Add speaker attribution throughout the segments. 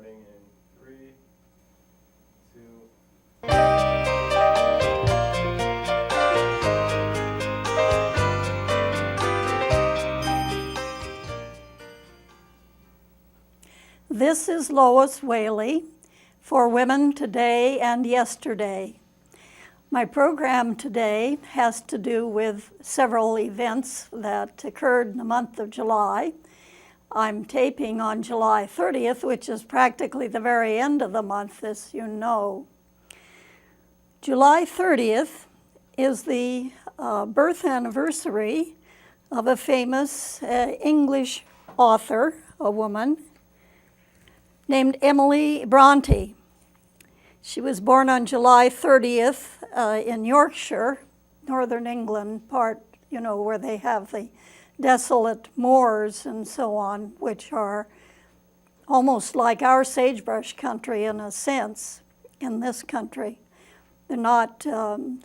Speaker 1: starting in 3, 2.
Speaker 2: This is Lois Whaley for Women Today and Yesterday. My program today has to do with several events that occurred in the month of July. I'm taping on July 30th, which is practically the very end of the month, as you know. July 30th is the birth anniversary of a famous English author, a woman, named Emily Bronte. She was born on July 30th in Yorkshire, northern England, part, where they have the desolate moors and so on, which are almost like our sagebrush country in a sense in this country. They're not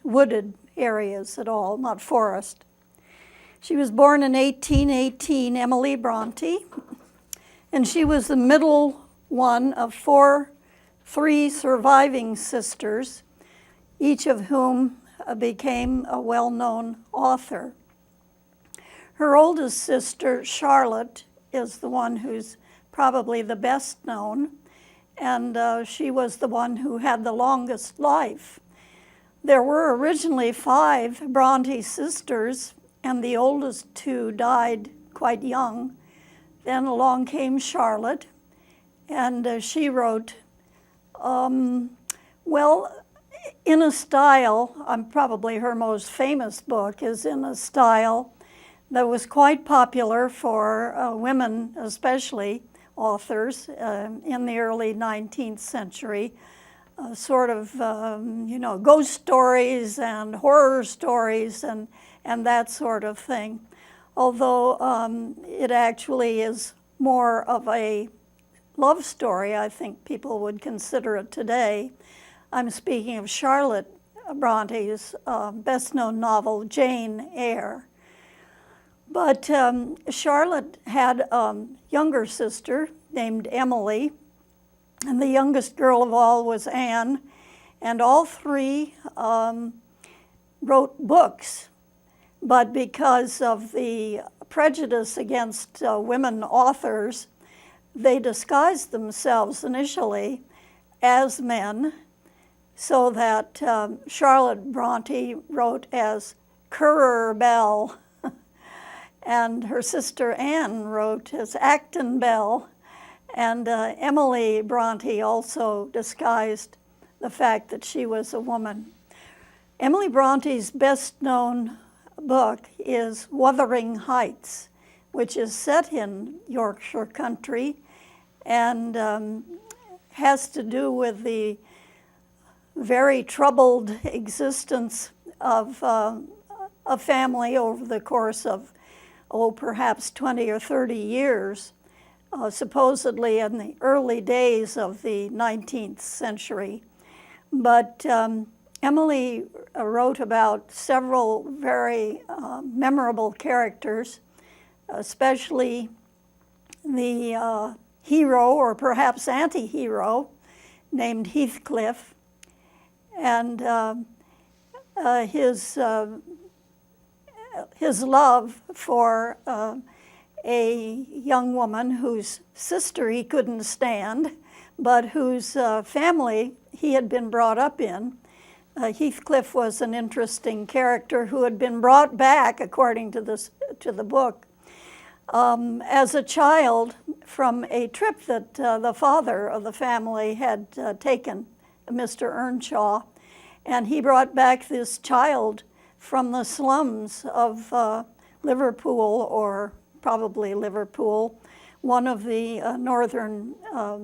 Speaker 2: wooded areas at all, not forest. She was born in 1818, Emily Bronte, and she was the middle one of three surviving sisters, each of whom became a well-known author. Her oldest sister, Charlotte, is the one who's probably the best known, and she was the one who had the longest life. There were originally 5 Bronte sisters, and the oldest 2 died quite young. Then along came Charlotte, and she wrote, in a style, probably her most famous book is in a style that was quite popular for women, especially authors, in the early 19th century, sort of, ghost stories and horror stories and that sort of thing. Although it actually is more of a love story, I think people would consider it today. I'm speaking of Charlotte Bronte's best-known novel, Jane Eyre. But Charlotte had a younger sister named Emily, and the youngest girl of all was Anne, and all 3 wrote books. But because of the prejudice against women authors, they disguised themselves initially as men, so that Charlotte Bronte wrote as Currer Bell, and her sister Anne wrote as Acton Bell, and Emily Bronte also disguised the fact that she was a woman. Emily Bronte's best-known book is Wuthering Heights, which is set in Yorkshire country and has to do with the very troubled existence of a family over the course of, perhaps 20 or 30 years, supposedly in the early days of the 19th century. But Emily wrote about several very memorable characters, especially the hero, or perhaps anti-hero, named Heathcliff, and his love for a young woman whose sister he couldn't stand, but whose family he had been brought up in. Heathcliff was an interesting character who had been brought back, according to the book, as a child from a trip that the father of the family had taken, Mr. Earnshaw, and he brought back this child from the slums of Liverpool, or probably Liverpool, one of the northern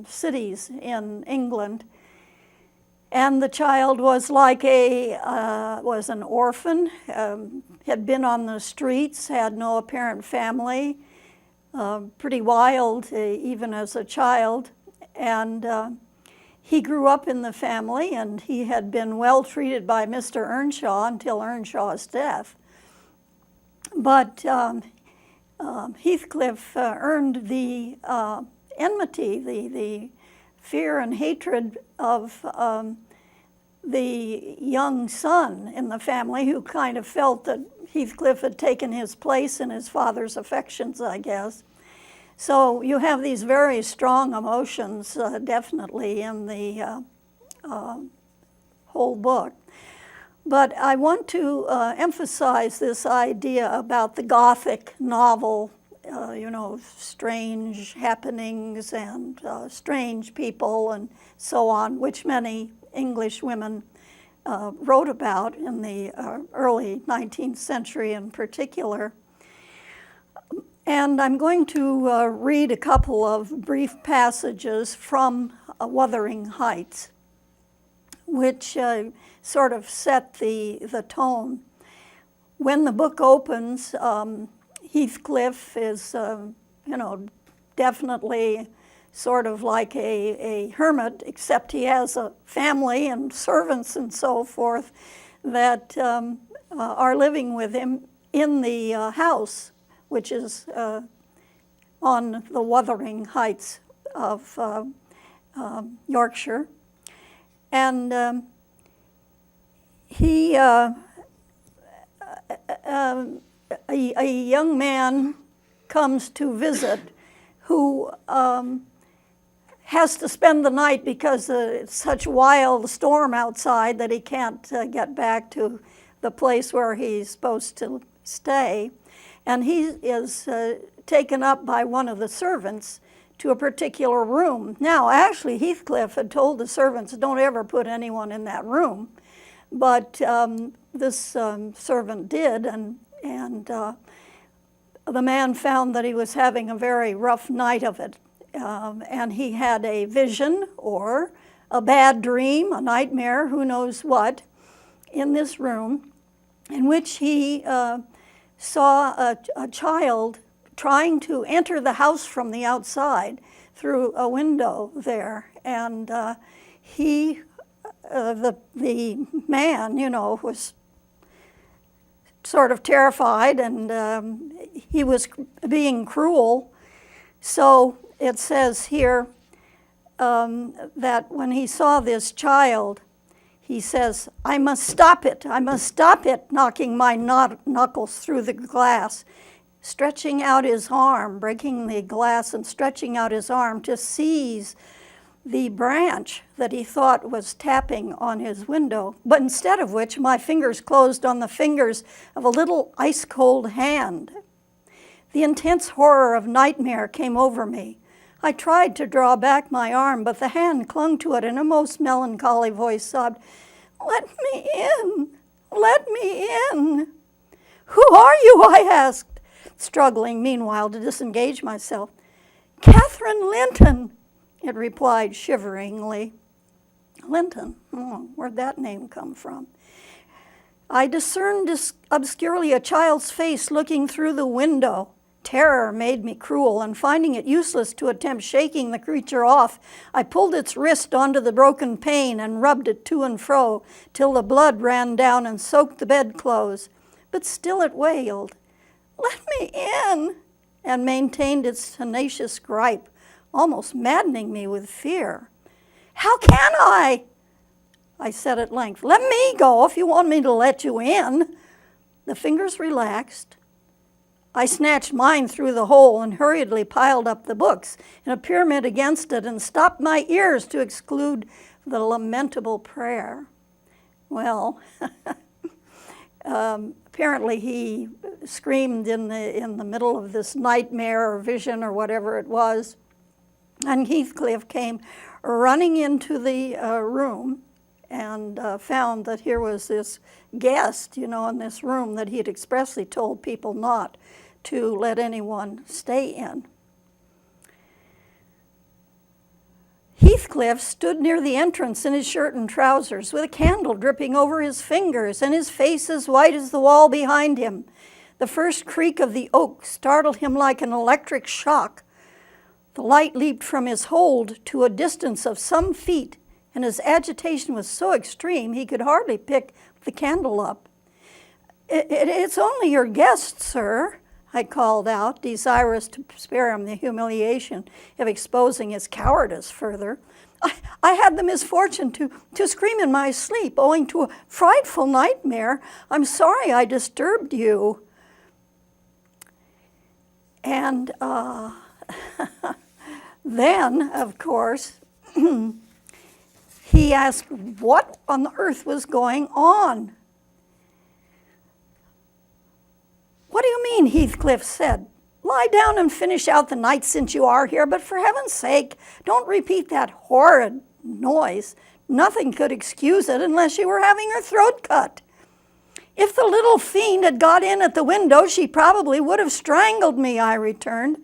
Speaker 2: cities in England. And the child was like was an orphan, had been on the streets, had no apparent family, pretty wild even as a child. And he grew up in the family, and he had been well treated by Mr. Earnshaw until Earnshaw's death. But Heathcliff earned the enmity, the fear and hatred of the young son in the family, who kind of felt that Heathcliff had taken his place in his father's affections, I guess. So you have these very strong emotions, definitely, in the whole book. But I want to emphasize this idea about the Gothic novel, strange happenings and strange people and so on, which many English women wrote about in the early 19th century in particular. And I'm going to read a couple of brief passages from Wuthering Heights, which sort of set the tone. When the book opens, Heathcliff is, definitely sort of like a hermit, except he has a family and servants and so forth that are living with him in the house, which is on the Wuthering Heights of Yorkshire. And he, a young man comes to visit who has to spend the night because it's such wild storm outside that he can't get back to the place where he's supposed to stay. And he is taken up by one of the servants to a particular room. Now, actually, Heathcliff had told the servants, don't ever put anyone in that room. But this servant did, and the man found that he was having a very rough night of it. And he had a vision or a bad dream, a nightmare, who knows what, in this room, in which he saw a child trying to enter the house from the outside through a window there. And the man, was sort of terrified, and he was being cruel. So it says here that when he saw this child, he says, I must stop it, knocking my knuckles through the glass, stretching out his arm, breaking the glass and stretching out his arm to seize the branch that he thought was tapping on his window, but instead of which my fingers closed on the fingers of a little ice-cold hand. The intense horror of nightmare came over me. I tried to draw back my arm, but the hand clung to it, and a most melancholy voice sobbed, Let me in! Let me in! Who are you? I asked, struggling meanwhile to disengage myself. Catherine Linton, it replied shiveringly. Linton? Where'd that name come from? I discerned obscurely a child's face looking through the window. Terror made me cruel, and finding it useless to attempt shaking the creature off, I pulled its wrist onto the broken pane and rubbed it to and fro till the blood ran down and soaked the bedclothes. But still it wailed, Let me in, and maintained its tenacious gripe, almost maddening me with fear. How can I said at length. Let me go if you want me to let you in. The fingers relaxed. I snatched mine through the hole and hurriedly piled up the books in a pyramid against it and stopped my ears to exclude the lamentable prayer. Well, apparently he screamed in the middle of this nightmare or vision or whatever it was, and Heathcliff came running into the room and found that here was this guest, in this room that he had expressly told people not to let anyone stay in. Heathcliff stood near the entrance in his shirt and trousers, with a candle dripping over his fingers and his face as white as the wall behind him. The first creak of the oak startled him like an electric shock. The light leaped from his hold to a distance of some feet, and his agitation was so extreme he could hardly pick the candle up. It's only your guest, sir," I called out, desirous to spare him the humiliation of exposing his cowardice further. I had the misfortune to scream in my sleep owing to a frightful nightmare. I'm sorry I disturbed you. And then, of course, he asked what on earth was going on. What do you mean, Heathcliff said. Lie down and finish out the night since you are here, but for heaven's sake, don't repeat that horrid noise. Nothing could excuse it unless she were having her throat cut. If the little fiend had got in at the window, she probably would have strangled me, I returned.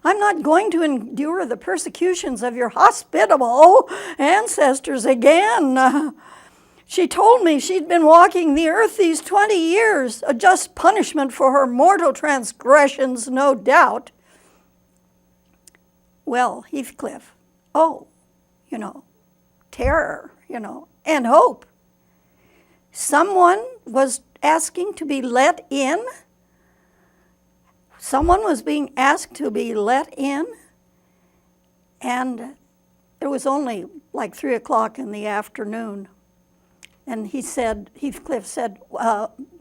Speaker 2: I'm not going to endure the persecutions of your hospitable ancestors again. She told me she'd been walking the earth these 20 years, a just punishment for her mortal transgressions, no doubt. Well, Heathcliff, terror, and hope. Someone was asking to be let in. Someone was being asked to be let in, and it was only like 3 o'clock in the afternoon. And Heathcliff said,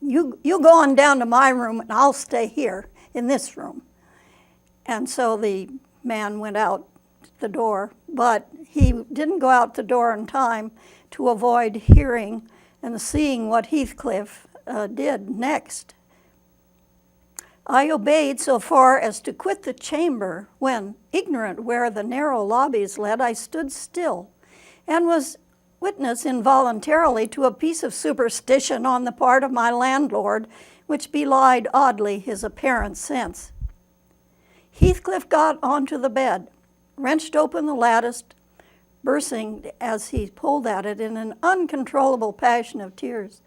Speaker 2: you go on down to my room and I'll stay here in this room. And so the man went out the door, but he didn't go out the door in time to avoid hearing and seeing what Heathcliff did next. I obeyed so far as to quit the chamber when, ignorant where the narrow lobbies led, I stood still and was witness involuntarily to a piece of superstition on the part of my landlord, which belied oddly his apparent sense. Heathcliff got onto the bed, wrenched open the lattice, bursting as he pulled at it in an uncontrollable passion of tears.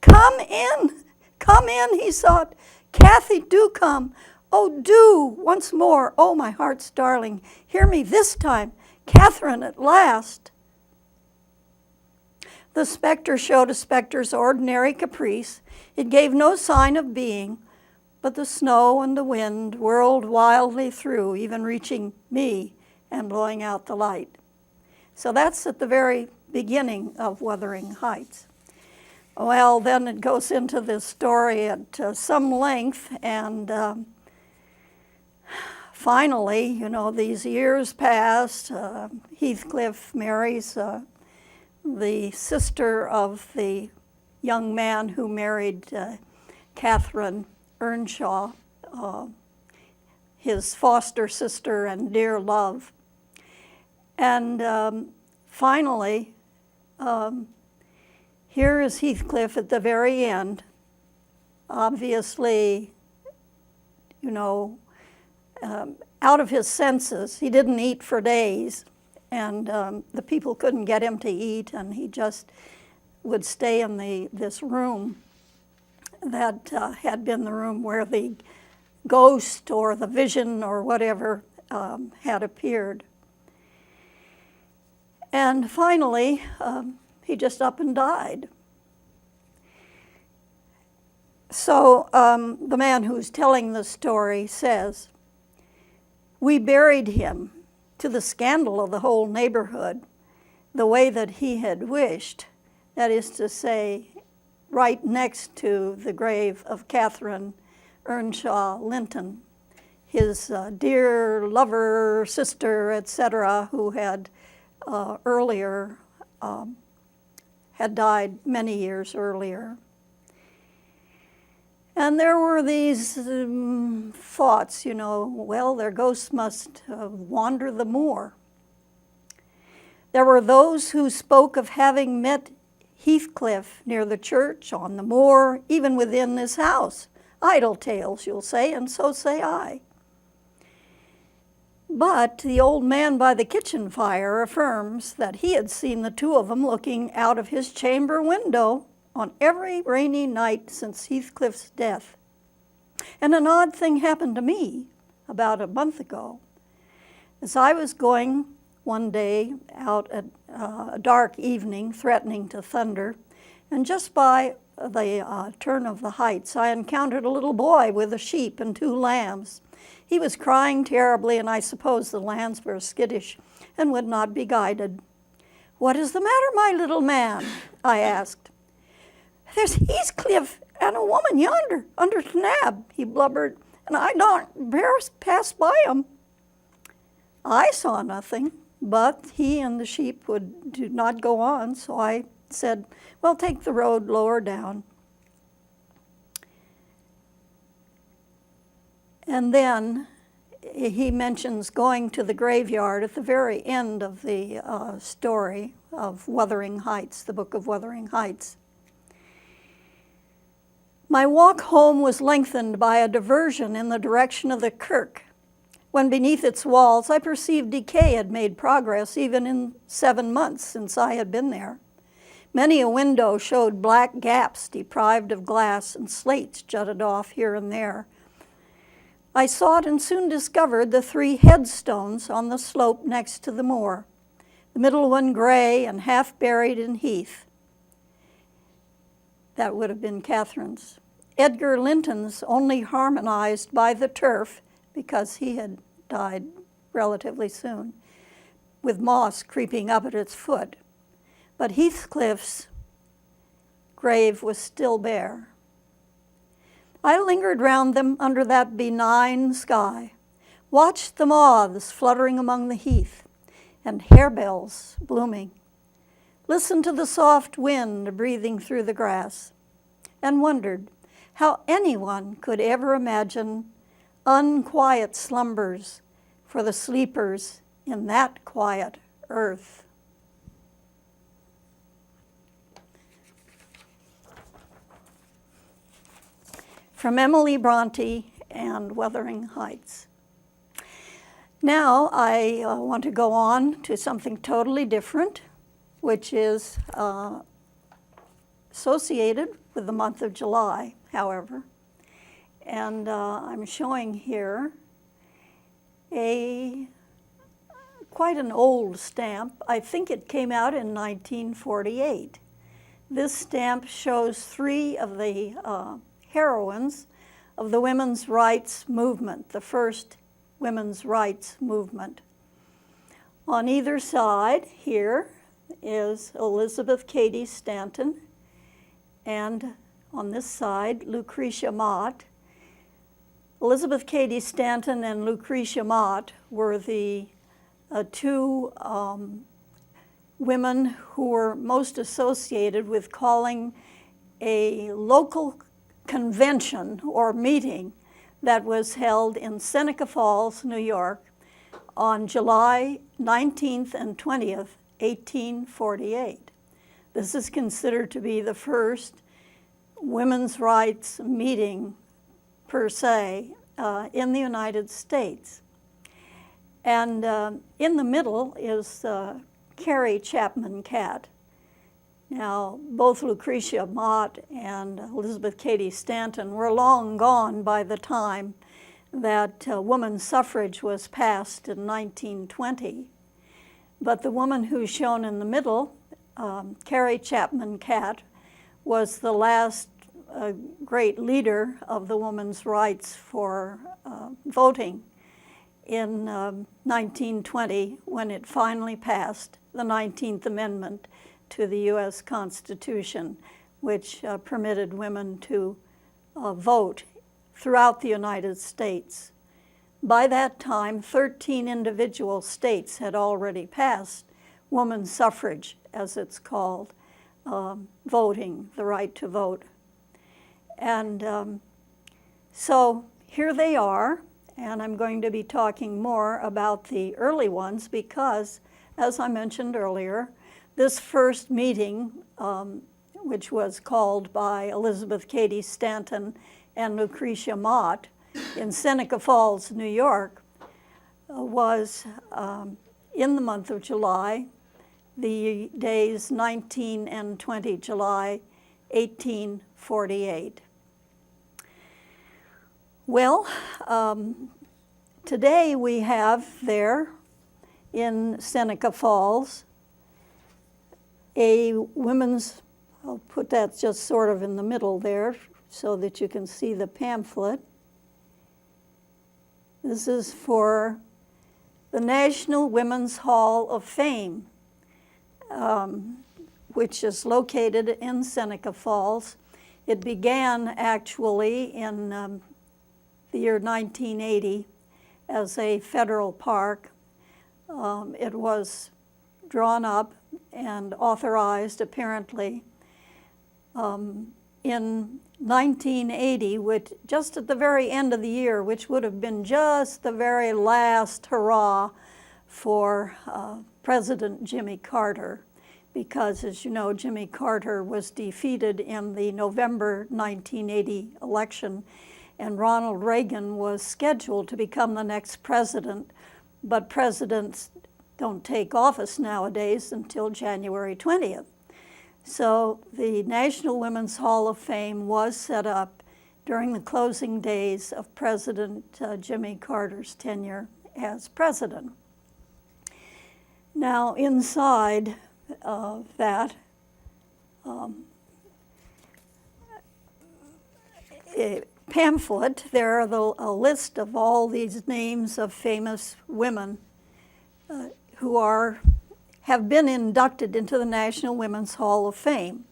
Speaker 2: Come in, he sobbed. Kathy, do come. Oh, do, once more. Oh, my heart's darling, hear me this time. Catherine, at last. The specter showed a specter's ordinary caprice. It gave no sign of being, but the snow and the wind whirled wildly through, even reaching me and blowing out the light. So that's at the very beginning of Wuthering Heights. Well, then it goes into this story at some length, and finally, these years pass. Heathcliff marries the sister of the young man who married Catherine Earnshaw, his foster sister and dear love. And finally, here is Heathcliff at the very end, obviously, out of his senses. He didn't eat for days, and the people couldn't get him to eat, and he just would stay in this room that had been the room where the ghost or the vision or whatever had appeared. And finally, he just up and died. So the man who's telling the story says, we buried him, to the scandal of the whole neighborhood, the way that he had wished, that is to say, right next to the grave of Catherine Earnshaw Linton, his dear lover, sister, etc., who had earlier had died many years earlier. And there were these thoughts, well, their ghosts must wander the moor. There were those who spoke of having met Heathcliff near the church, on the moor, even within this house. Idle tales, you'll say, and so say I. But the old man by the kitchen fire affirms that he had seen the two of them looking out of his chamber window on every rainy night since Heathcliff's death. And an odd thing happened to me about a month ago. As I was going one day out at a dark evening, threatening to thunder, And just by the turn of the heights, I encountered a little boy with a sheep and 2 lambs. He was crying terribly, and I suppose the lambs were skittish and would not be guided. "What is the matter, my little man?" I asked. "There's Heathcliff and a woman yonder, under the nab," he blubbered, "and I don't dare pass by 'em." I saw nothing, but he and the sheep did not go on, so I said, "Well, take the road lower down." And then he mentions going to the graveyard at the very end of the story of Wuthering Heights, the Book of Wuthering Heights. My walk home was lengthened by a diversion in the direction of the kirk, when beneath its walls I perceived decay had made progress even in 7 months since I had been there. Many a window showed black gaps deprived of glass, and slates jutted off here and there. I sought and soon discovered the 3 headstones on the slope next to the moor, the middle one gray and half buried in heath. That would have been Catherine's. Edgar Linton's only harmonized by the turf, because he had died relatively soon, with moss creeping up at its foot. But Heathcliff's grave was still bare. I lingered round them under that benign sky, watched the moths fluttering among the heath and harebells blooming, listened to the soft wind breathing through the grass, and wondered how anyone could ever imagine unquiet slumbers for the sleepers in that quiet earth. From Emily Bronte and Wuthering Heights. Now I want to go on to something totally different, which is associated with the month of July, however. And I'm showing here quite an old stamp. I think it came out in 1948. This stamp shows 3 of the heroines of the women's rights movement, the first women's rights movement. On either side here is Elizabeth Cady Stanton, and on this side, Lucretia Mott. Elizabeth Cady Stanton and Lucretia Mott were the 2 women who were most associated with calling a local convention or meeting that was held in Seneca Falls, New York on July 19th and 20th, 1848. This is considered to be the first women's rights meeting per se in the United States. And in the middle is Carrie Chapman Catt. Now, both Lucretia Mott and Elizabeth Cady Stanton were long gone by the time that women's suffrage was passed in 1920. But the woman who's shown in the middle, Carrie Chapman Catt, was the last great leader of the women's rights for voting in 1920, when it finally passed the 19th Amendment to the U.S. Constitution, which permitted women to vote throughout the United States. By that time, 13 individual states had already passed women's suffrage, as it's called, voting, the right to vote. And so here they are, and I'm going to be talking more about the early ones because, as I mentioned earlier, this first meeting, which was called by Elizabeth Cady Stanton and Lucretia Mott in Seneca Falls, New York, was in the month of July, the days 19 and 20 July, 1848. Well, today we have there in Seneca Falls a women's I'll put that just sort of in the middle there so that you can see the pamphlet. This is for the National Women's Hall of Fame, which is located in Seneca Falls. It began actually in the year 1980 as a federal park. It was drawn up and authorized apparently in 1980, which just at the very end of the year, which would have been just the very last hurrah for President Jimmy Carter, because as you know, Jimmy Carter was defeated in the November 1980 election, and Ronald Reagan was scheduled to become the next president, but presidents don't take office nowadays until January 20th. So the National Women's Hall of Fame was set up during the closing days of President Jimmy Carter's tenure as president. Now inside that pamphlet, there are a list of all these names of famous women who have been inducted into the National Women's Hall of Fame.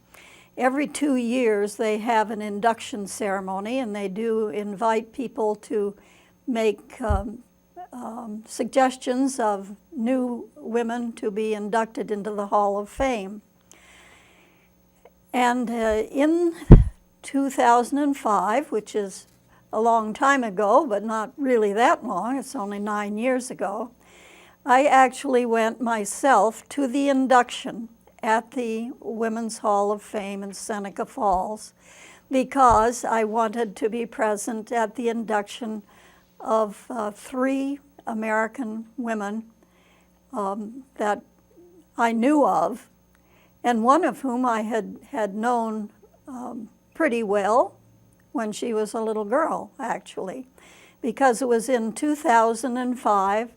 Speaker 2: Every 2 years they have an induction ceremony, and they do invite people to make suggestions of new women to be inducted into the Hall of Fame. And in 2005, which is a long time ago, but not really that long, it's only 9 years ago, I actually went myself to the induction at the Women's Hall of Fame in Seneca Falls because I wanted to be present at the induction of 3 American women that I knew of, and one of whom I had known pretty well when she was a little girl, actually, because it was in 2005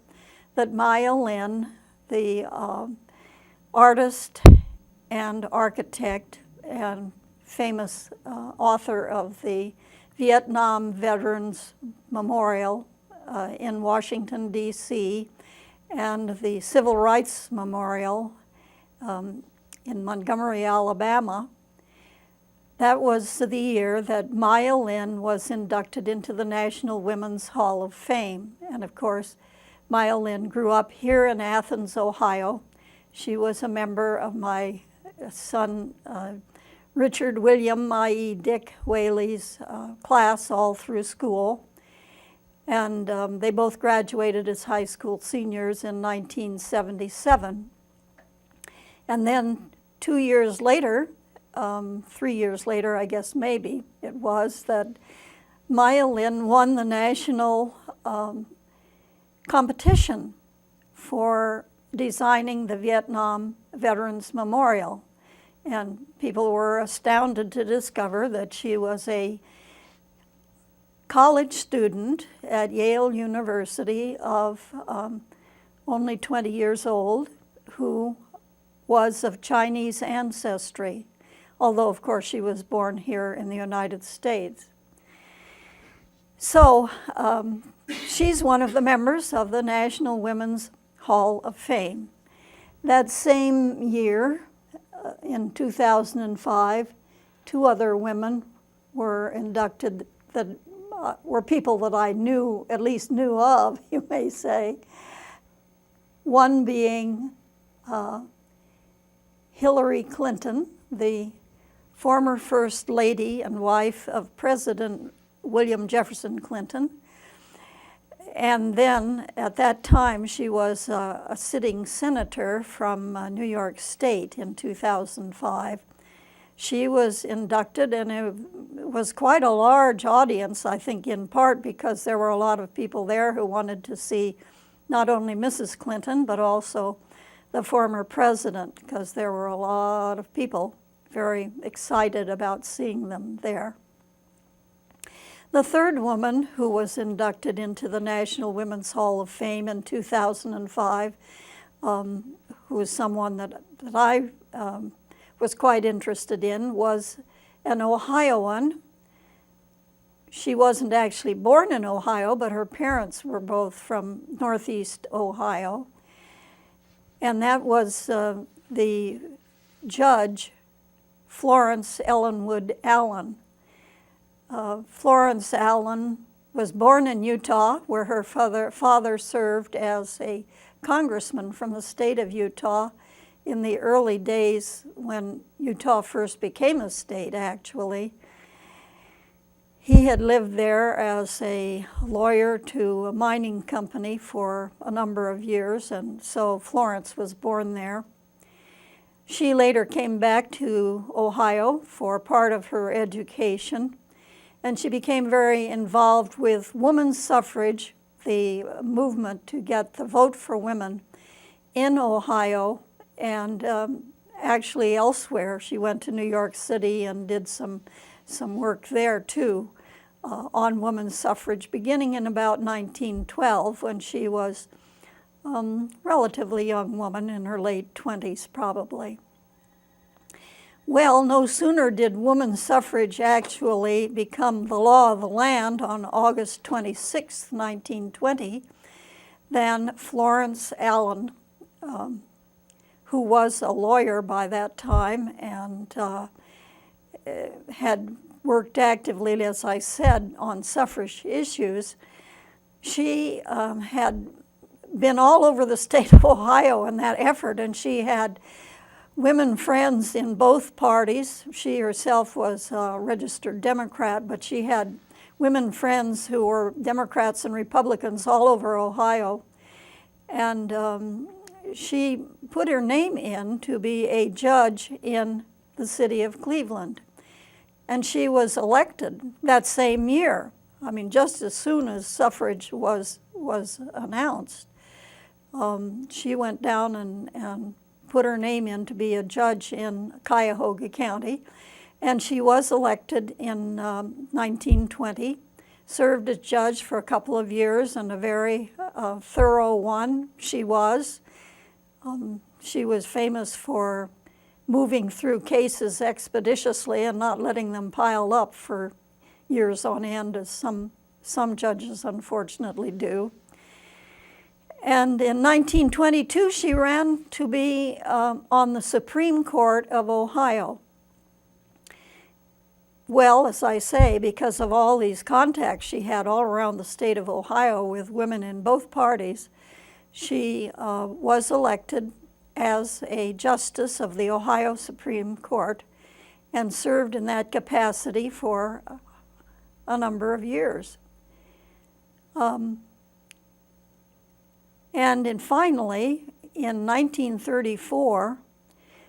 Speaker 2: that Maya Lin, the artist and architect and famous author of the Vietnam Veterans Memorial in Washington, D.C., and the Civil Rights Memorial in Montgomery, Alabama. That was the year that Maya Lin was inducted into the National Women's Hall of Fame. And of course, Maya Lin grew up here in Athens, Ohio. She was a member of my son, Richard William, i.e. Dick Whaley's class all through school. And they both graduated as high school seniors in 1977. And then 2 years later, 3 years later, I guess maybe it was, that Maya Lin won the national competition for designing the Vietnam Veterans Memorial. And people were astounded to discover that she was a college student at Yale University of only 20 years old who was of Chinese ancestry, although of course she was born here in the United States. So she's one of the members of the National Women's Hall of Fame. That same year, in 2005, 2 other women were inducted that were people that I knew, at least knew of, you may say. One being Hillary Clinton, the former First Lady and wife of President William Jefferson Clinton. And then at that time, she was a sitting senator from New York State in 2005. She was inducted, and it was quite a large audience, I think in part because there were a lot of people there who wanted to see not only Mrs. Clinton, but also the former president, because there were a lot of people very excited about seeing them there. The third woman who was inducted into the National Women's Hall of Fame in 2005, who was someone that I was quite interested in was an Ohioan. She wasn't actually born in Ohio, but her parents were both from Northeast Ohio. And that was the judge, Florence Ellenwood Allen. Florence Allen was born in Utah, where her father served as a congressman from the state of Utah in the early days when Utah first became a state, actually. He had lived there as a lawyer to a mining company for a number of years, and so Florence was born there. She later came back to Ohio for part of her education, and she became very involved with women's suffrage, the movement to get the vote for women in Ohio, and actually elsewhere. She went to New York City and did some work there too on women's suffrage, beginning in about 1912, when she was a relatively young woman in her late 20s probably. Well, no sooner did women's suffrage actually become the law of the land on August 26, 1920, than Florence Allen, who was a lawyer by that time and had worked actively, as I said, on suffrage issues. She had been all over the state of Ohio in that effort, and she had women friends in both parties. She herself was a registered Democrat, but she had women friends who were Democrats and Republicans all over Ohio. And she put her name in to be a judge in the city of Cleveland. And she was elected that same year. I mean, just as soon as suffrage was announced, she went down and put her name in to be a judge in Cuyahoga County. And she was elected in 1920, served as judge for a couple of years, and a very thorough one she was. She was famous for moving through cases expeditiously and not letting them pile up for years on end, as some judges unfortunately do. And in 1922, she ran to be on the Supreme Court of Ohio. Well, as I say, because of all these contacts she had all around the state of Ohio with women in both parties, she was elected as a justice of the Ohio Supreme Court and served in that capacity for a number of years. And finally, in 1934,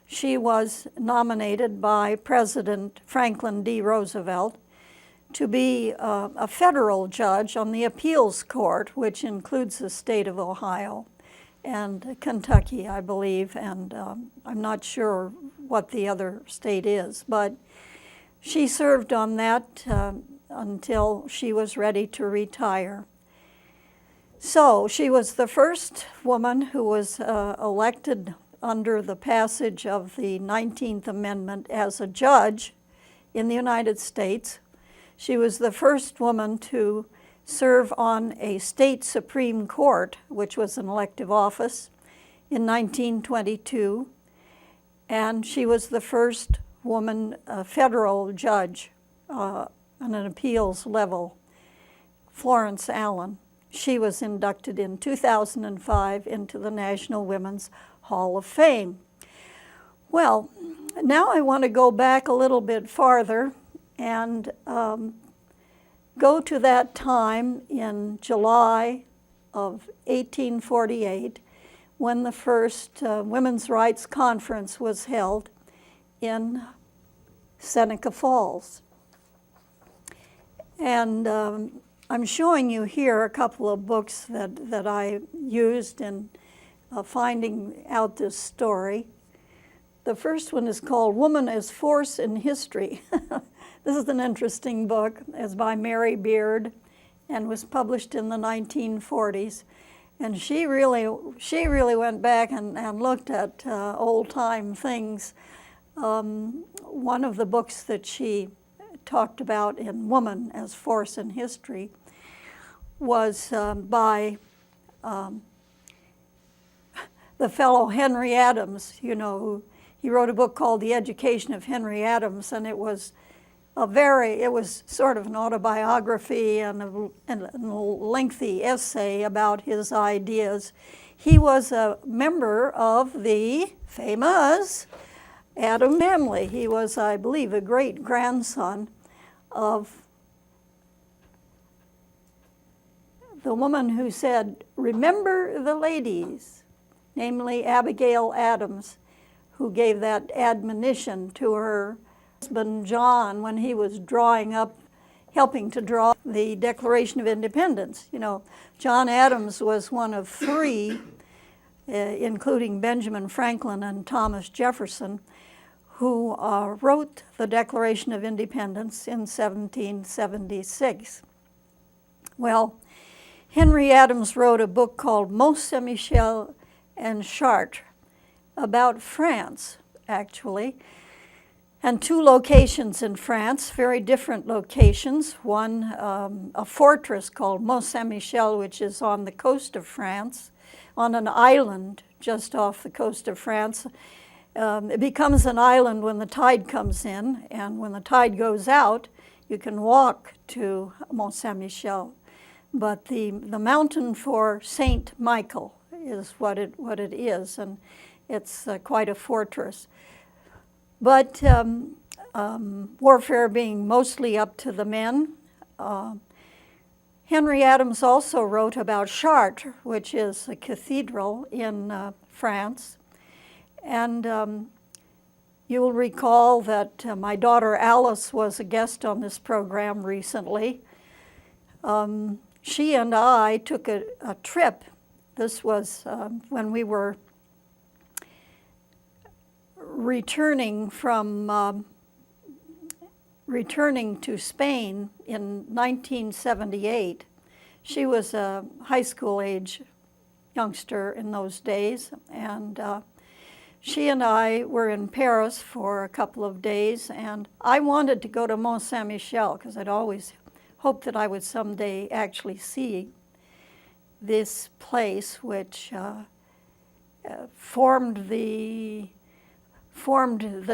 Speaker 2: she was nominated by President Franklin D. Roosevelt to be a federal judge on the appeals court, which includes the state of Ohio and Kentucky, I believe, and I'm not sure what the other state is, but she served on that until she was ready to retire. So she was the first woman who was elected under the passage of the 19th Amendment as a judge in the United States. She was the first woman to serve on a state Supreme Court, which was an elective office, in 1922. And she was the first woman federal judge on an appeals level, Florence Allen. She was inducted in 2005 into the National Women's Hall of Fame. Well, now I want to go back a little bit farther and go to that time in July of 1848 when the first Women's Rights Conference was held in Seneca Falls. And I'm showing you here a couple of books that I used in finding out this story. The first one is called Woman as Force in History. This is an interesting book. It's by Mary Beard and was published in the 1940s. And she really went back and looked at old-time things One of the books that she talked about in Woman as Force in History was by the fellow Henry Adams, you know, who he wrote a book called The Education of Henry Adams, and it was sort of an autobiography and a lengthy essay about his ideas. He was a member of the famous Adam family. He was, I believe, a great-grandson of the woman who said, "Remember the ladies," namely Abigail Adams, who gave that admonition to her husband John when he was helping to draw the Declaration of Independence. You know, John Adams was one of three, including Benjamin Franklin and Thomas Jefferson, who wrote the Declaration of Independence in 1776. Well, Henry Adams wrote a book called Mont Saint-Michel and Chartres about France, actually, and two locations in France, very different locations. One, a fortress called Mont Saint-Michel, which is on the coast of France, on an island just off the coast of France. It becomes an island when the tide comes in, and when the tide goes out, you can walk to Mont Saint-Michel. But the mountain for Saint Michael is what it is, and it's quite a fortress. But warfare being mostly up to the men, Henry Adams also wrote about Chartres, which is a cathedral in France. And you will recall that my daughter Alice was a guest on this program recently. She and I took a trip. This was when we were returning to Spain in 1978. She was a high school age youngster in those days, and she and I were in Paris for a couple of days, and I wanted to go to Mont Saint-Michel because I'd always hoped that I would someday actually see this place, which formed the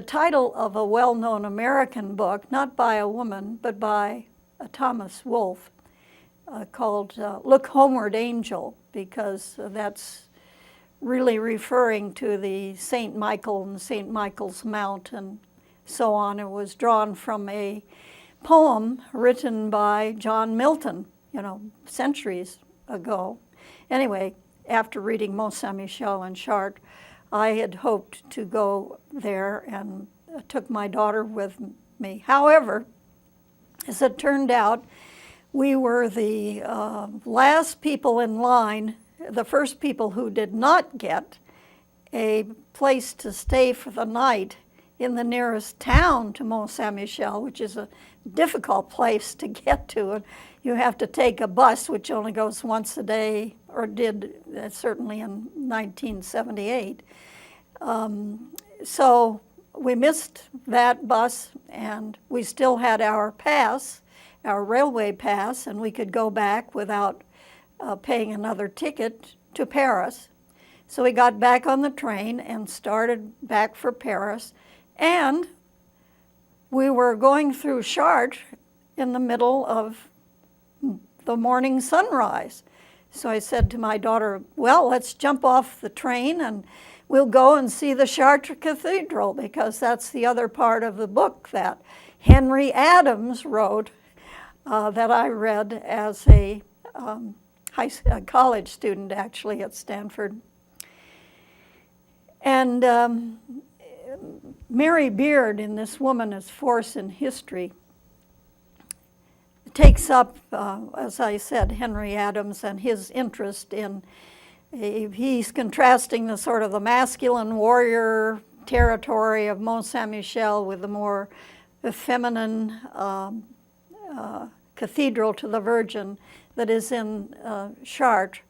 Speaker 2: title of a well-known American book, not by a woman, but by Thomas Wolfe, called Look Homeward, Angel, because that's really referring to the St. Michael and St. Michael's Mount and so on. It was drawn from a poem written by John Milton, you know, centuries ago. Anyway, after reading Mont Saint-Michel and Chartres, I had hoped to go there and took my daughter with me. However, as it turned out, we were the last people in line, the first people who did not get a place to stay for the night in the nearest town to Mont Saint-Michel, which is a difficult place to get to. And you have to take a bus, which only goes once a day, or did certainly in 1978. So we missed that bus, and we still had our pass, our railway pass, and we could go back without paying another ticket to Paris. So we got back on the train and started back for Paris, and we were going through Chartres in the middle of the morning sunrise. So I said to my daughter, well, let's jump off the train and we'll go and see the Chartres Cathedral, because that's the other part of the book that Henry Adams wrote that I read as a college student, actually, at Stanford. And Mary Beard, in this Woman as Force in History, takes up, as I said, Henry Adams and his interest in, he's contrasting the sort of the masculine warrior territory of Mont Saint-Michel with the more feminine Cathedral to the Virgin that is in Chartres,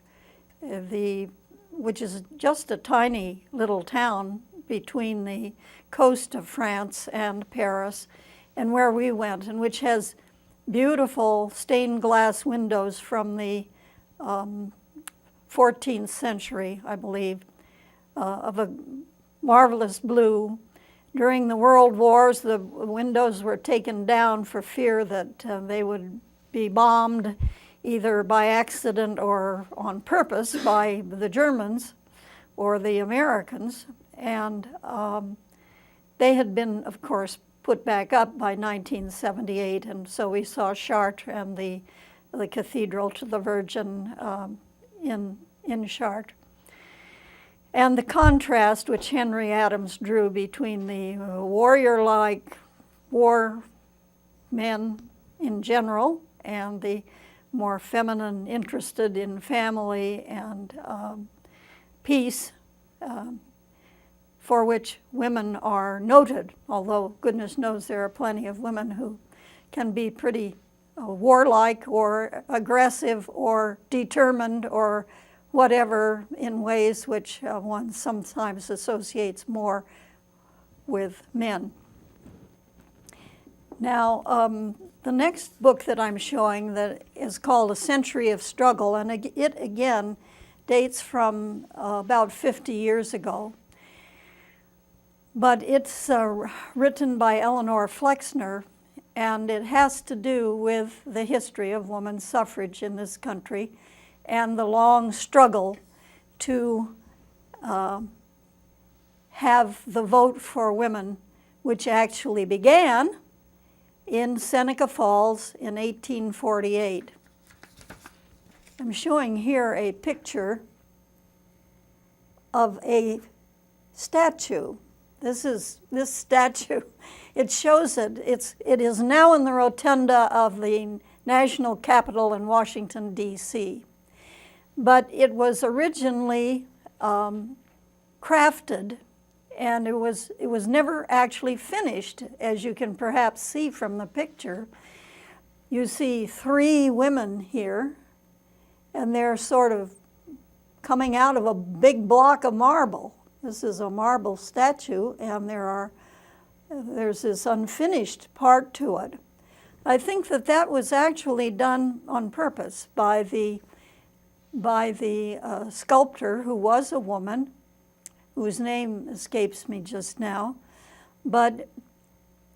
Speaker 2: which is just a tiny little town between the coast of France and Paris, and where we went, and which has beautiful stained glass windows from the 14th century, I believe, of a marvelous blue. During the World Wars, the windows were taken down for fear that they would be bombed either by accident or on purpose by the Germans or the Americans. And they had been, of course, put back up by 1978, and so we saw Chartres and the Cathedral to the Virgin in Chartres. And the contrast which Henry Adams drew between the warrior-like war men in general and the more feminine, interested in family and peace, for which women are noted, although goodness knows there are plenty of women who can be pretty warlike or aggressive or determined or whatever in ways which one sometimes associates more with men. Now, the next book that I'm showing that is called A Century of Struggle, and it again dates from about 50 years ago. But it's written by Eleanor Flexner, and it has to do with the history of women's suffrage in this country and the long struggle to have the vote for women, which actually began in Seneca Falls in 1848. I'm showing here a picture of a statue. This statue, it shows it. It is now in the rotunda of the National Capitol in Washington, D.C. But it was originally crafted, and it was never actually finished, as you can perhaps see from the picture. You see 3 women here, and they're sort of coming out of a big block of marble. This is a marble statue, and there's this unfinished part to it. I think that was actually done on purpose by the sculptor, who was a woman, whose name escapes me just now. But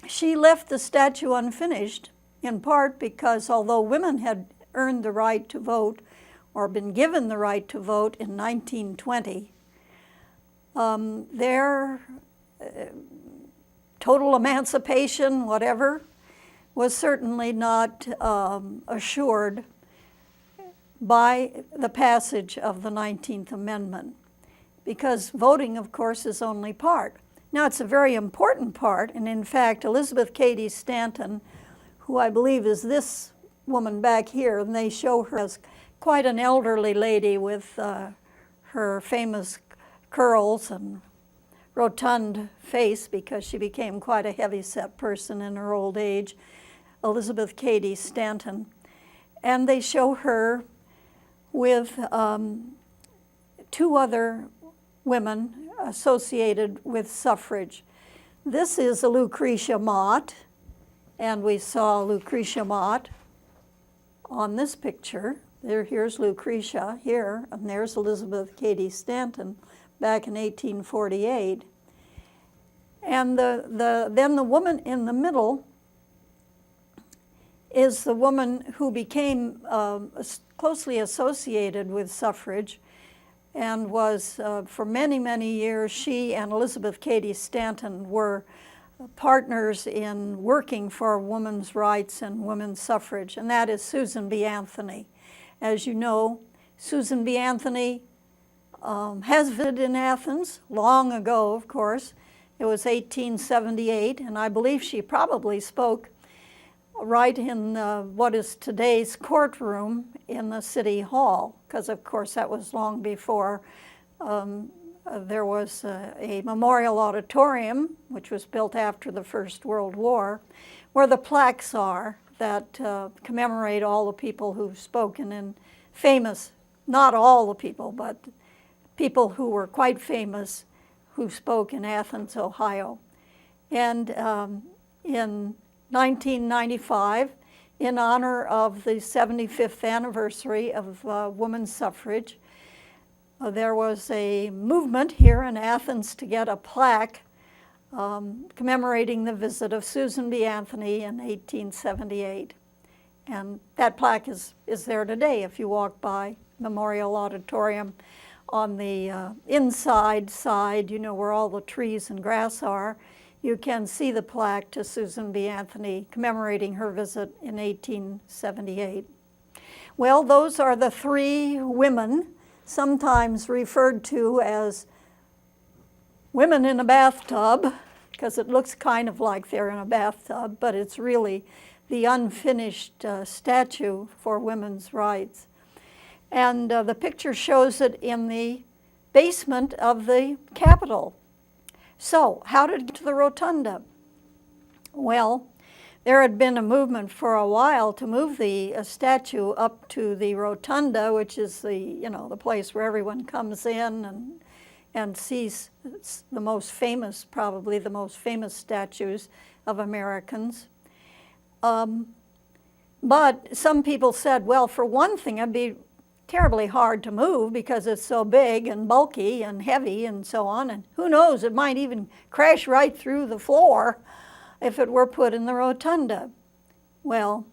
Speaker 2: she left the statue unfinished, in part because although women had earned the right to vote or been given the right to vote in 1920, their total emancipation, whatever, was certainly not assured by the passage of the 19th Amendment, because voting, of course, is only part. Now, it's a very important part, and in fact, Elizabeth Cady Stanton, who I believe is this woman back here, and they show her as quite an elderly lady with her famous curls and rotund face, because she became quite a heavy-set person in her old age, Elizabeth Cady Stanton. And they show her with 2 other women associated with suffrage. This is Lucretia Mott, and we saw Lucretia Mott on this picture. Here's Lucretia here, and there's Elizabeth Cady Stanton back in 1848. And then the woman in the middle is the woman who became closely associated with suffrage and was, for many, many years, she and Elizabeth Cady Stanton were partners in working for women's rights and women's suffrage, and that is Susan B. Anthony. As you know, Susan B. Anthony has visited in Athens long ago, of course. It was 1878, and I believe she probably spoke right in what is today's courtroom in the City Hall, because of course that was long before there was a memorial auditorium, which was built after the First World War, where the plaques are that commemorate all the people who've spoken in famous, not all the people, but people who were quite famous, who spoke in Athens, Ohio. And in 1995, in honor of the 75th anniversary of women's suffrage, there was a movement here in Athens to get a plaque commemorating the visit of Susan B. Anthony in 1878. And that plaque is there today. If you walk by Memorial Auditorium on the inside side, you know, where all the trees and grass are, you can see the plaque to Susan B. Anthony commemorating her visit in 1878. Well, those are the three women, sometimes referred to as women in a bathtub, because it looks kind of like they're in a bathtub, but it's really the unfinished statue for women's rights. And the picture shows it in the basement of the Capitol. So, how did it get to the rotunda? Well, there had been a movement for a while to move the statue up to the rotunda, which is the, you know, the place where everyone comes in and sees the most famous, probably the most famous statues of Americans. But some people said, well, for one thing, it'd be terribly hard to move because it's so big and bulky and heavy and so on, and who knows, it might even crash right through the floor if it were put in the rotunda. Well,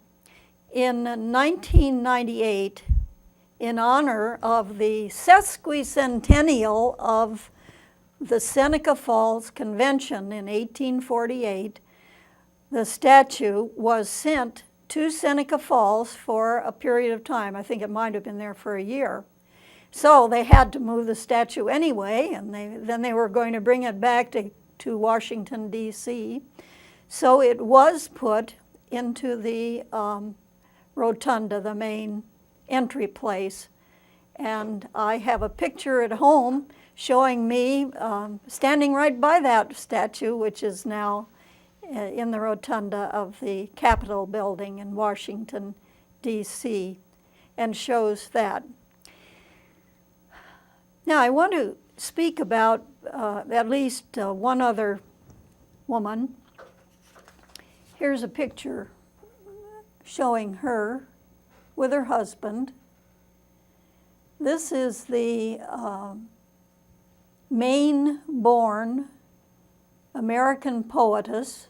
Speaker 2: in 1998, in honor of the sesquicentennial of the Seneca Falls Convention in 1848, the statue was sent to Seneca Falls for a period of time. I think it might have been there for a year. So they had to move the statue anyway, and then they were going to bring it back to Washington, D.C. So it was put into the rotunda, the main entry place. And I have a picture at home showing me standing right by that statue, which is now in the rotunda of the Capitol building in Washington, D.C., and shows that. Now, I want to speak about at least one other woman. Here's a picture showing her with her husband. This is the Maine-born American poetess,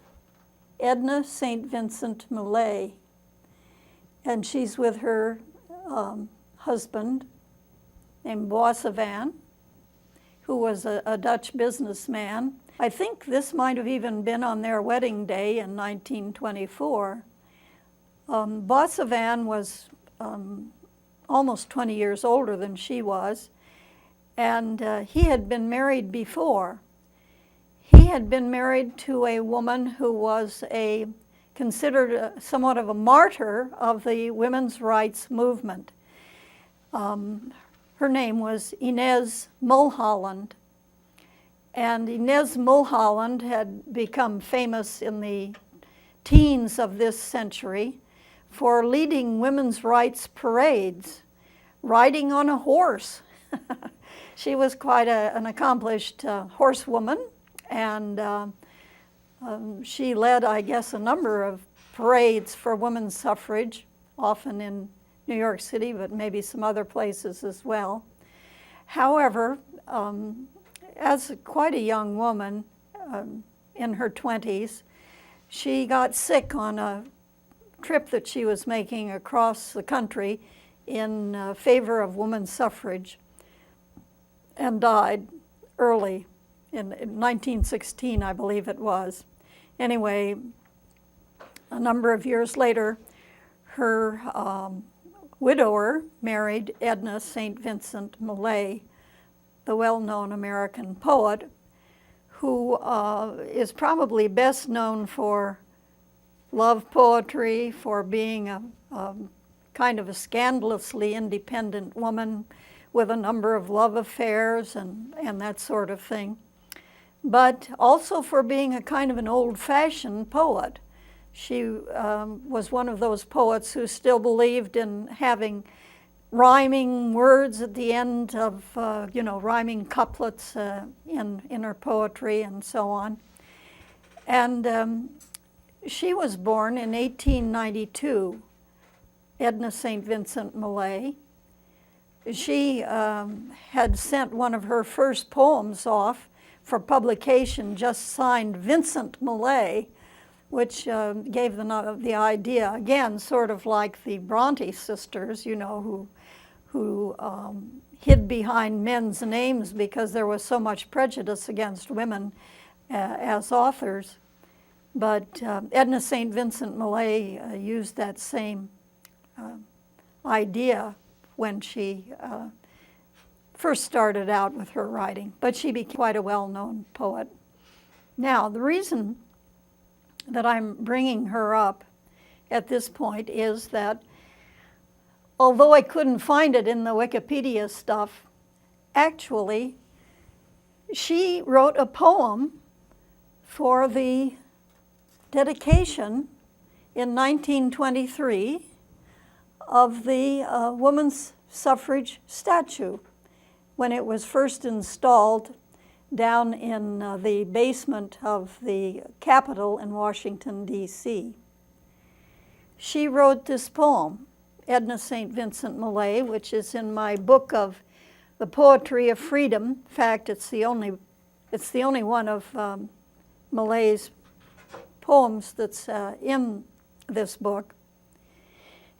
Speaker 2: Edna St. Vincent Millay, and she's with her husband named Boissevain, who was a Dutch businessman. I think this might have even been on their wedding day in 1924. Boissevain was almost 20 years older than she was, and he had been married before. He had been married to a woman who was considered somewhat of a martyr of the women's rights movement. Her name was Inez Mulholland. And Inez Mulholland had become famous in the teens of this century for leading women's rights parades, riding on a horse. She was quite an accomplished horsewoman. And she led, I guess, a number of parades for women's suffrage, often in New York City, but maybe some other places as well. However, as quite a young woman in her 20s, she got sick on a trip that she was making across the country in favor of women's suffrage and died early. In 1916, I believe it was. Anyway, a number of years later, her widower married Edna St. Vincent Millay, the well-known American poet, who is probably best known for love poetry, for being a kind of a scandalously independent woman with a number of love affairs and that sort of thing, but also for being a kind of an old-fashioned poet. She was one of those poets who still believed in having rhyming words at the end of, rhyming couplets in her poetry and so on. And she was born in 1892, Edna St. Vincent Millay. She had sent one of her first poems off for publication, just signed Vincent Millay, which gave the idea, again, sort of like the Bronte sisters, who hid behind men's names because there was so much prejudice against women as authors. But Edna St. Vincent Millay used that same idea when she first started out with her writing, but she became quite a well-known poet. Now, the reason that I'm bringing her up at this point is that although I couldn't find it in the Wikipedia stuff, actually, she wrote a poem for the dedication in 1923 of the women's suffrage statue when it was first installed down in the basement of the Capitol in Washington, D.C. She wrote this poem, Edna St. Vincent Millay, which is in my book of The Poetry of Freedom. In fact, it's the only one of Millay's poems that's in this book.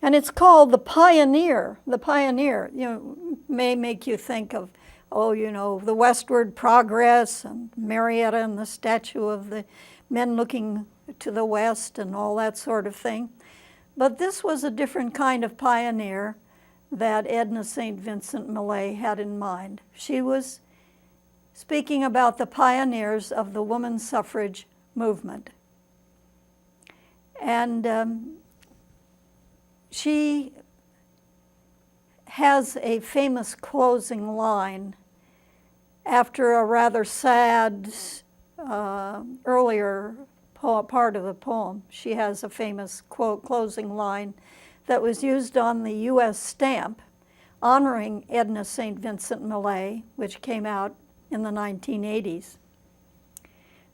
Speaker 2: And it's called The Pioneer. The Pioneer, may make you think of, the westward progress and Marietta and the statue of the men looking to the west and all that sort of thing. But this was a different kind of pioneer that Edna St. Vincent Millay had in mind. She was speaking about the pioneers of the women's suffrage movement. And she has a famous closing line after a rather sad earlier part of the poem. She has a famous quote closing line that was used on the U.S. stamp honoring Edna St. Vincent Millay, which came out in the 1980s.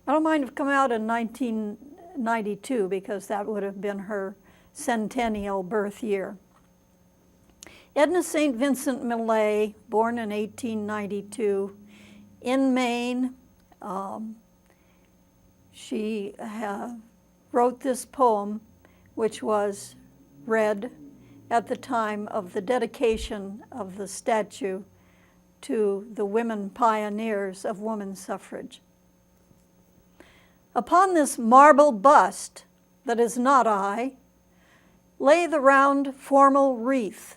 Speaker 2: I don't mind if it came out in 1992 because that would have been her centennial birth year. Edna St. Vincent Millay, born in 1892 in Maine. She wrote this poem, which was read at the time of the dedication of the statue to the women pioneers of women's suffrage. Upon this marble bust that is not I, lay the round formal wreath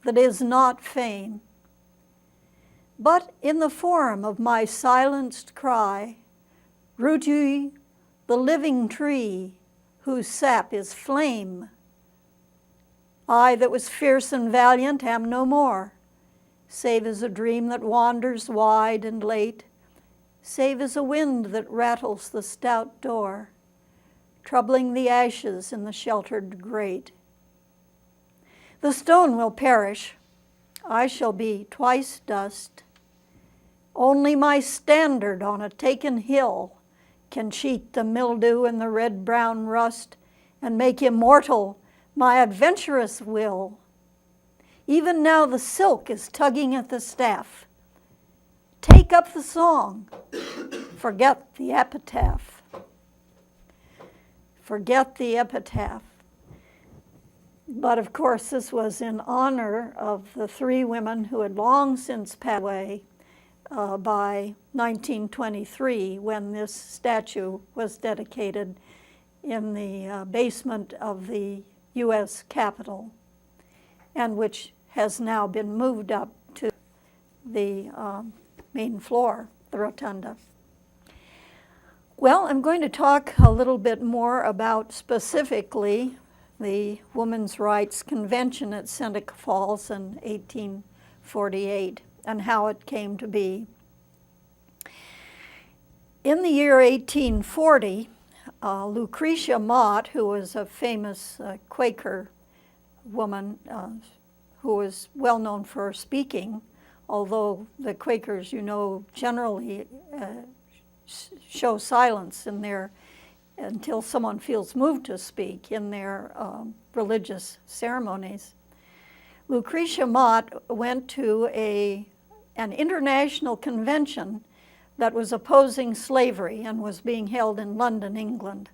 Speaker 2: that is not fame. But in the form of my silenced cry, root ye the living tree whose sap is flame. I that was fierce and valiant am no more, save as a dream that wanders wide and late, save as a wind that rattles the stout door, troubling the ashes in the sheltered grate. The stone will perish, I shall be twice dust. Only my standard on a taken hill can cheat the mildew and the red-brown rust and make immortal my adventurous will. Even now the silk is tugging at the staff. Take up the song, forget the epitaph. Forget the epitaph. But of course, this was in honor of the three women who had long since passed away by 1923, when this statue was dedicated in the basement of the U.S. Capitol, and which has now been moved up to the main floor, the rotunda. Well, I'm going to talk a little bit more about specifically the Women's Rights Convention at Seneca Falls in 1848 and how it came to be. In the year 1840, Lucretia Mott, who was a famous Quaker woman who was well known for speaking, although the Quakers, generally show silence in their, until someone feels moved to speak in their religious ceremonies. Lucretia Mott went to an international convention that was opposing slavery and was being held in London, England.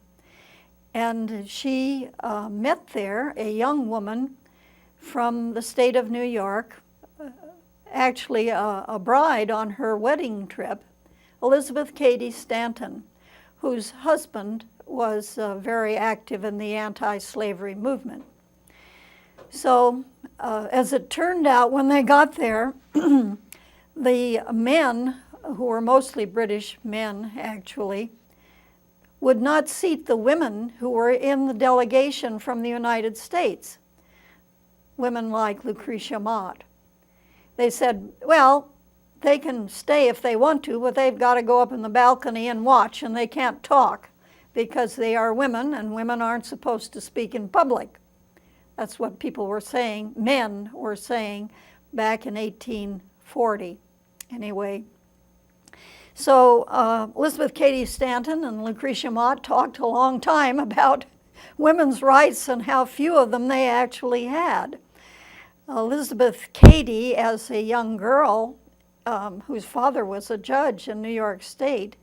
Speaker 2: And she met there a young woman from the state of New York, actually a bride on her wedding trip, Elizabeth Cady Stanton, whose husband was very active in the anti-slavery movement. So as it turned out, when they got there, the men, who were mostly British men actually, would not seat the women who were in the delegation from the United States, women like Lucretia Mott. They said, well, they can stay if they want to, but they've got to go up in the balcony and watch, and they can't talk because they are women, and women aren't supposed to speak in public. That's what people were saying, men were saying back in 1840, anyway. So Elizabeth Cady Stanton and Lucretia Mott talked a long time about women's rights and how few of them they actually had. Elizabeth Cady, as a young girl, whose father was a judge in New York State,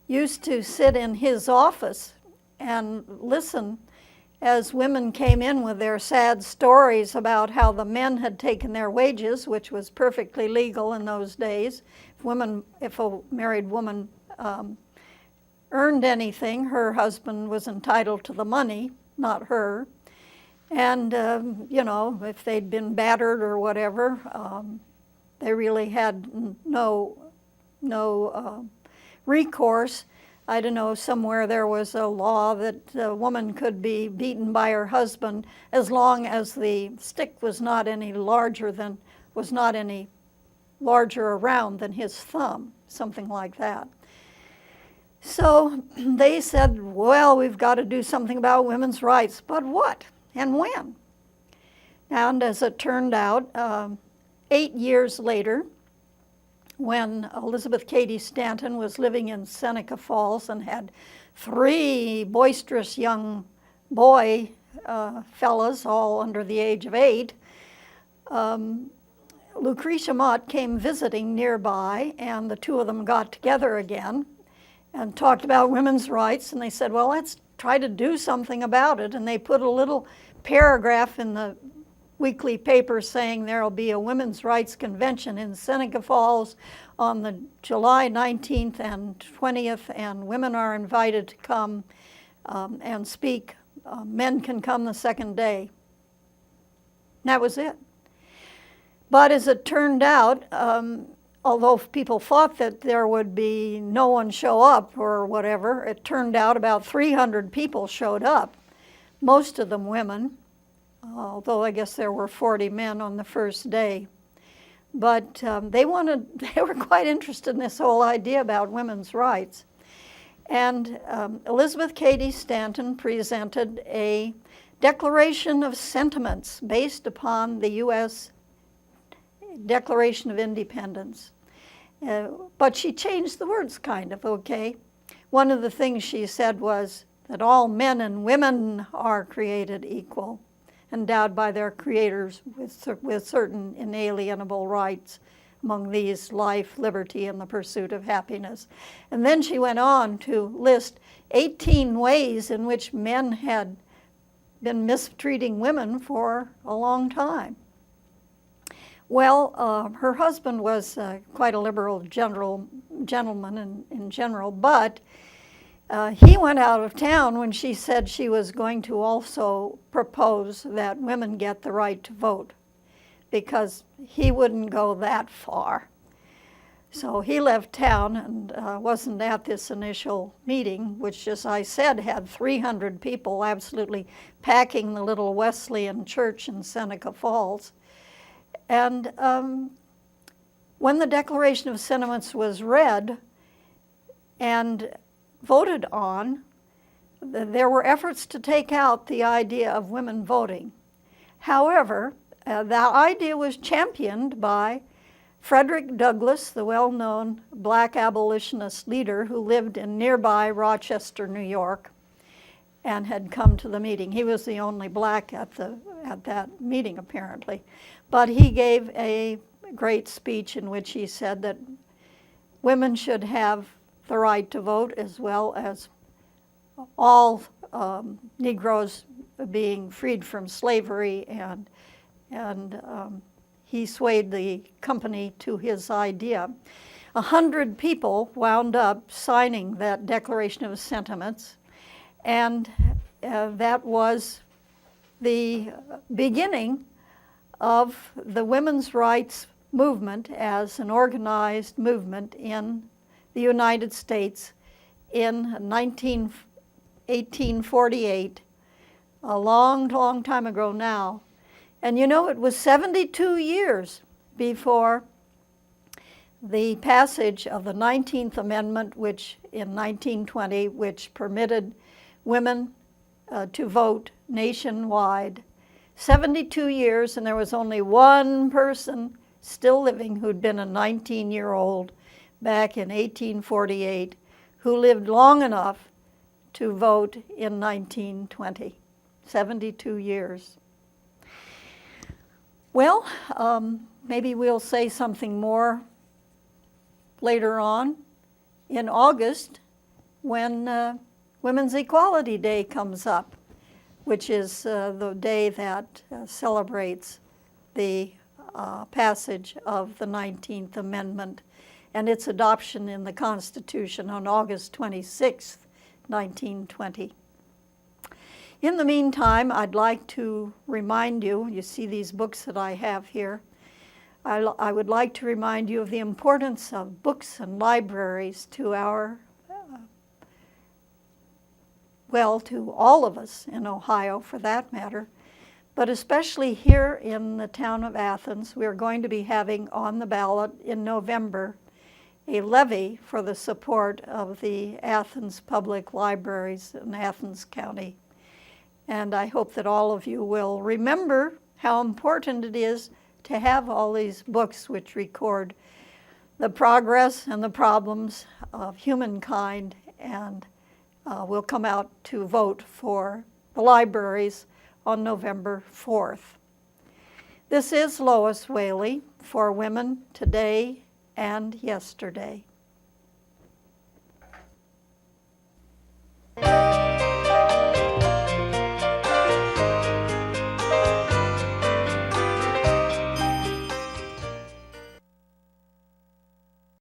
Speaker 2: used to sit in his office and listen as women came in with their sad stories about how the men had taken their wages, which was perfectly legal in those days. If a married woman earned anything, her husband was entitled to the money, not her. And, if they'd been battered or whatever, they really had no recourse. I don't know, somewhere there was a law that a woman could be beaten by her husband as long as the stick was not any larger around than his thumb, something like that. So they said, well, we've got to do something about women's rights, but what and when? And as it turned out, 8 years later, when Elizabeth Cady Stanton was living in Seneca Falls and had 3 boisterous young fellas, all under the age of 8, Lucretia Mott came visiting nearby, and the two of them got together again and talked about women's rights, and they said, well, let's try to do something about it. And they put a little paragraph in the weekly paper saying there will be a women's rights convention in Seneca Falls on the July 19th and 20th, and women are invited to come and speak. Men can come the second day. And that was it. But as it turned out, although people thought that there would be no one show up or whatever, it turned out about 300 people showed up, most of them women, although I guess there were 40 men on the first day. But they were quite interested in this whole idea about women's rights. And Elizabeth Cady Stanton presented a declaration of sentiments based upon the U.S. Declaration of Independence. But she changed the words kind of, okay? One of the things she said was that all men and women are created equal, endowed by their creators with certain inalienable rights, among these life, liberty, and the pursuit of happiness. And then she went on to list 18 ways in which men had been mistreating women for a long time. Well, her husband was quite a liberal gentleman in general, but he went out of town when she said she was going to also propose that women get the right to vote, because he wouldn't go that far. So he left town and wasn't at this initial meeting, which, as I said, had 300 people absolutely packing the little Wesleyan church in Seneca Falls. And when the Declaration of Sentiments was read and voted on, there were efforts to take out the idea of women voting. However, The idea was championed by Frederick Douglass, the well-known black abolitionist leader who lived in nearby Rochester, New York, and had come to the meeting. He was the only black at that meeting, apparently. But he gave a great speech in which he said that women should have the right to vote, as well as all Negroes being freed from slavery, and he swayed the company to his idea. 100 people wound up signing that Declaration of Sentiments, and that was the beginning of the women's rights movement as an organized movement in the United States in 1848, a long, long time ago now. And you know, it was 72 years before the passage of the 19th Amendment, which in 1920, which permitted women to vote nationwide. 72 years, and there was only one person still living who'd been a 19-year-old back in 1848 who lived long enough to vote in 1920. 72 years. Well, maybe we'll say something more later on in August when Women's Equality Day comes up, which is the day that celebrates the passage of the 19th Amendment and its adoption in the Constitution on August 26, 1920. In the meantime, I'd like to remind you, you see these books that I have here, I would like to remind you of the importance of books and libraries to our, well, to all of us in Ohio for that matter, but especially here in the town of Athens. We're going to be having on the ballot in November a levy for the support of the Athens Public Libraries in Athens County. And I hope that all of you will remember how important it is to have all these books which record the progress and the problems of humankind, and we'll come out to vote for the libraries on November 4th. This is Lois Whaley for Women Today and Yesterday.